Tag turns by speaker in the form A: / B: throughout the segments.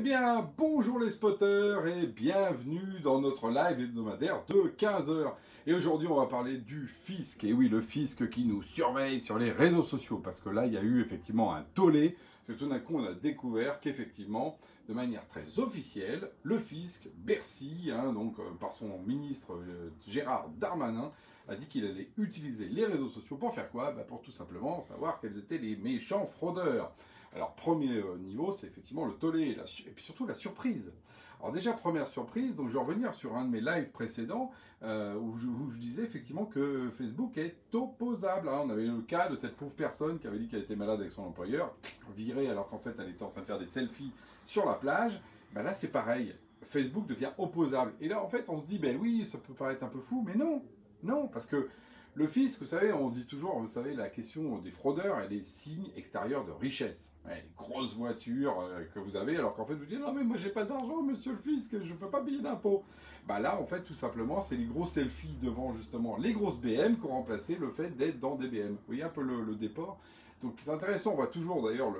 A: Eh bien, bonjour les spotters et bienvenue dans notre live hebdomadaire de 15 heures. Et aujourd'hui, on va parler du fisc. Et oui, le fisc qui nous surveille sur les réseaux sociaux. Parce que là, il y a eu effectivement un tollé. Parce que tout d'un coup, on a découvert qu'effectivement, de manière très officielle, le fisc, Bercy, par son ministre Gérard Darmanin, a dit qu'il allait utiliser les réseaux sociaux pour faire quoi? Pour tout simplement savoir quels étaient les méchants fraudeurs. Alors, premier niveau, c'est effectivement le tollé et puis surtout la surprise. Alors déjà, première surprise, donc je vais revenir sur un de mes lives précédents où je disais effectivement que Facebook est opposable. On avait eu le cas de cette pauvre personne qui avait dit qu'elle était malade avec son employeur, virée alors qu'en fait elle était en train de faire des selfies sur la plage. Là, c'est pareil. Facebook devient opposable. Et là, en fait, on se dit, ben oui, ça peut paraître un peu fou, mais non, non, parce que le fisc, vous savez, on dit toujours, vous savez, la question des fraudeurs et des signes extérieurs de richesse. Ouais, les grosses voitures que vous avez, alors qu'en fait, vous dites, non mais moi j'ai pas d'argent, monsieur le fisc, je peux pas payer d'impôts. Là, en fait, tout simplement, c'est les gros selfies devant, justement, les grosses BM qui ont remplacé le fait d'être dans des BM. Vous voyez un peu le déport. Donc c'est intéressant, on voit toujours d'ailleurs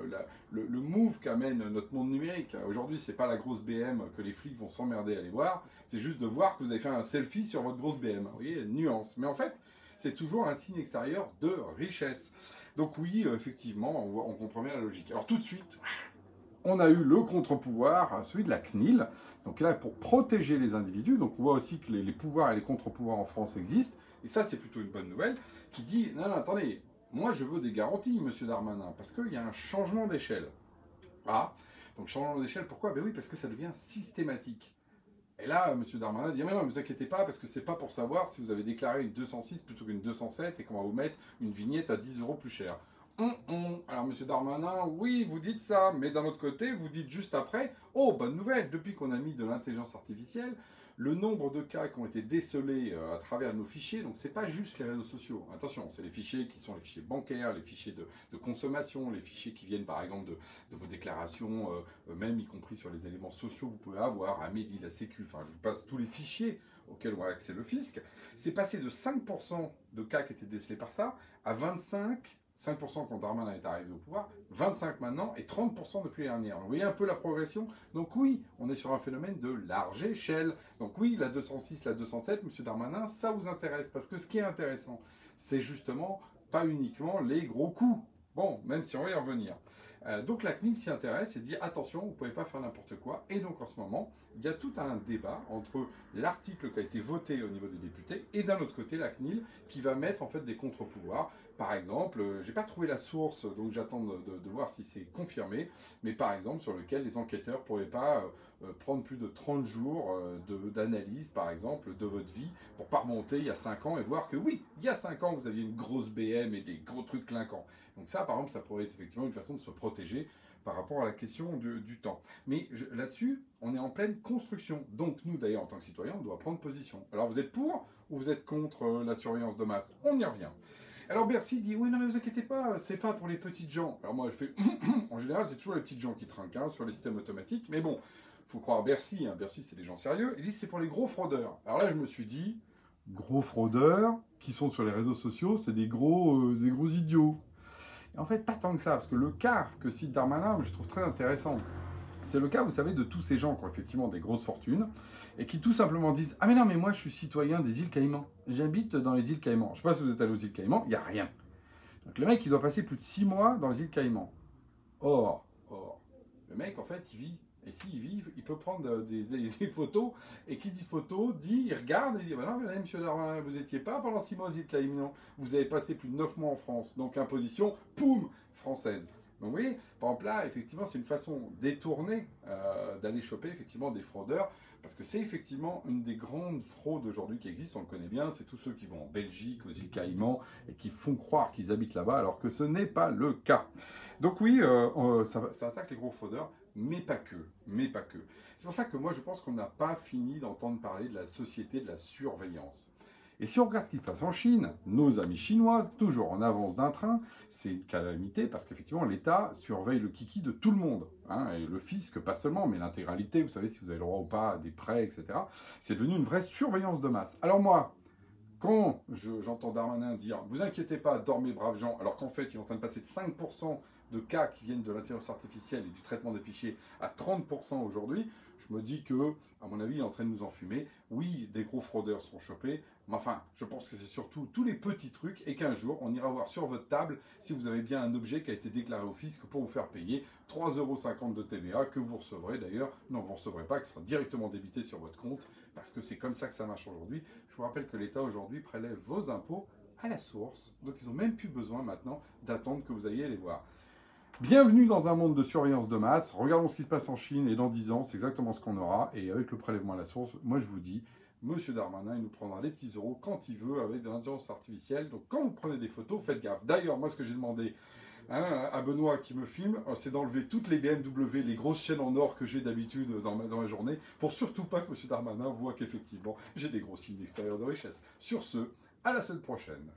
A: le move qu'amène notre monde numérique. Aujourd'hui, c'est pas la grosse BM que les flics vont s'emmerder à aller voir, c'est juste de voir que vous avez fait un selfie sur votre grosse BM. Vous voyez, nuance. Mais en fait, c'est toujours un signe extérieur de richesse. Donc oui, effectivement, on comprend bien la logique. Alors tout de suite, on a eu le contre-pouvoir, celui de la CNIL, donc là pour protéger les individus. Donc on voit aussi que les pouvoirs et les contre-pouvoirs en France existent, et ça c'est plutôt une bonne nouvelle, qui dit, non, attendez, moi je veux des garanties, monsieur Darmanin, parce qu'il y a un changement d'échelle. Ah, donc changement d'échelle, pourquoi? Ben oui, parce que ça devient systématique. Et là, M. Darmanin dit, mais non, ne vous inquiétez pas, parce que c'est pas pour savoir si vous avez déclaré une 206 plutôt qu'une 207 et qu'on va vous mettre une vignette à 10 € plus cher. Alors, M. Darmanin, oui, vous dites ça, mais d'un autre côté, vous dites juste après, oh, bonne nouvelle, depuis qu'on a mis de l'intelligence artificielle, le nombre de cas qui ont été décelés à travers nos fichiers, donc c'est pas juste les réseaux sociaux, attention, c'est les fichiers qui sont les fichiers bancaires, les fichiers de consommation, les fichiers qui viennent par exemple de vos déclarations, même y compris sur les éléments sociaux que vous pouvez avoir, Amélie, la Sécu, enfin je vous passe tous les fichiers auxquels on a accès le fisc, c'est passé de 5% de cas qui étaient décelés par ça à 5% quand Darmanin est arrivé au pouvoir, 25 maintenant et 30% depuis l'année dernière. Vous voyez un peu la progression? Donc oui, on est sur un phénomène de large échelle. Donc oui, la 206, la 207, M. Darmanin, ça vous intéresse. Parce que ce qui est intéressant, c'est justement pas uniquement les gros coups. Bon, même si on va y revenir. Donc la CNIL s'y intéresse et dit attention, vous ne pouvez pas faire n'importe quoi. Et donc en ce moment, il y a tout un débat entre l'article qui a été voté au niveau des députés et d'un autre côté la CNIL qui va mettre en fait des contre-pouvoirs. Par exemple, je n'ai pas trouvé la source, donc j'attends de voir si c'est confirmé, mais par exemple sur lequel les enquêteurs ne pourraient pas prendre plus de 30 jours d'analyse, par exemple, de votre vie, pour pas remonter il y a 5 ans et voir que oui, il y a 5 ans, vous aviez une grosse BM et des gros trucs clinquants. Donc ça, par exemple, ça pourrait être effectivement une façon de se protéger par rapport à la question du temps. Mais là-dessus, on est en pleine construction. Donc nous, d'ailleurs, en tant que citoyens, on doit prendre position. Alors vous êtes pour ou vous êtes contre la surveillance de masse? On y revient. Alors Bercy dit, oui, non, mais vous inquiétez pas, c'est pas pour les petites gens. Alors moi, elle fait, en général, c'est toujours les petites gens qui trinquent sur les systèmes automatiques. Mais bon, faut croire Bercy. Bercy, c'est des gens sérieux. Ils disent, c'est pour les gros fraudeurs. Alors là, je me suis dit, gros fraudeurs qui sont sur les réseaux sociaux, c'est des gros idiots. Et en fait, pas tant que ça, parce que le cas que cite Darmanin, je trouve très intéressant. C'est le cas, vous savez, de tous ces gens qui ont effectivement des grosses fortunes et qui tout simplement disent « Ah mais non, mais moi je suis citoyen des îles Caïmans. J'habite dans les îles Caïmans. » Je ne sais pas si vous êtes allé aux îles Caïmans, il n'y a rien. Donc le mec, il doit passer plus de 6 mois dans les îles Caïmans. Or, le mec, en fait, il vit. Et s'il vit, il peut prendre des photos. Et qui dit photo, il regarde et il dit bah « Non, mais là, monsieur Darmanin, vous n'étiez pas pendant 6 mois aux îles Caïmans. Vous avez passé plus de 9 mois en France. Donc imposition, poum, française. » Donc vous voyez, par exemple là, effectivement, c'est une façon détournée d'aller choper effectivement des fraudeurs, parce que c'est effectivement une des grandes fraudes aujourd'hui qui existent, on le connaît bien, c'est tous ceux qui vont en Belgique, aux îles Caïmans, et qui font croire qu'ils habitent là-bas, alors que ce n'est pas le cas. Donc oui, ça attaque les gros fraudeurs, mais pas que, C'est pour ça que moi je pense qu'on n'a pas fini d'entendre parler de la société de la surveillance. Et si on regarde ce qui se passe en Chine, nos amis chinois, toujours en avance d'un train, c'est une calamité parce qu'effectivement l'État surveille le kiki de tout le monde. Et le fisc, pas seulement, mais l'intégralité, vous savez si vous avez le droit ou pas à des prêts, etc. C'est devenu une vraie surveillance de masse. Alors moi, Quand j'entends Darmanin dire « Vous inquiétez pas, dormez braves gens », alors qu'en fait, il est en train de passer de 5% de cas qui viennent de l'intelligence artificielle et du traitement des fichiers à 30% aujourd'hui, je me dis que, à mon avis, il est en train de nous enfumer. Oui, des gros fraudeurs seront chopés, mais enfin, je pense que c'est surtout tous les petits trucs et qu'un jour, on ira voir sur votre table si vous avez bien un objet qui a été déclaré au fisc pour vous faire payer 3,50 € de TVA que vous recevrez d'ailleurs. Non, vous ne recevrez pas, qui sera directement débité sur votre compte parce que c'est comme ça que ça marche aujourd'hui. Je vous rappelle que l'État aujourd'hui prélève vos impôts à la source, donc ils n'ont même plus besoin maintenant d'attendre que vous ayez les voir. Bienvenue dans un monde de surveillance de masse. Regardons ce qui se passe en Chine et dans 10 ans, c'est exactement ce qu'on aura. Et avec le prélèvement à la source, moi je vous dis, Monsieur Darmanin, il nous prendra les petits euros quand il veut avec de l'intelligence artificielle. Donc quand vous prenez des photos, faites gaffe. D'ailleurs, moi ce que j'ai demandé à Benoît qui me filme, c'est d'enlever toutes les BMW, les grosses chaînes en or que j'ai d'habitude dans ma journée, pour surtout pas que Monsieur Darmanin voit qu'effectivement j'ai des gros signes d'extérieur de richesse. Sur ce, à la semaine prochaine.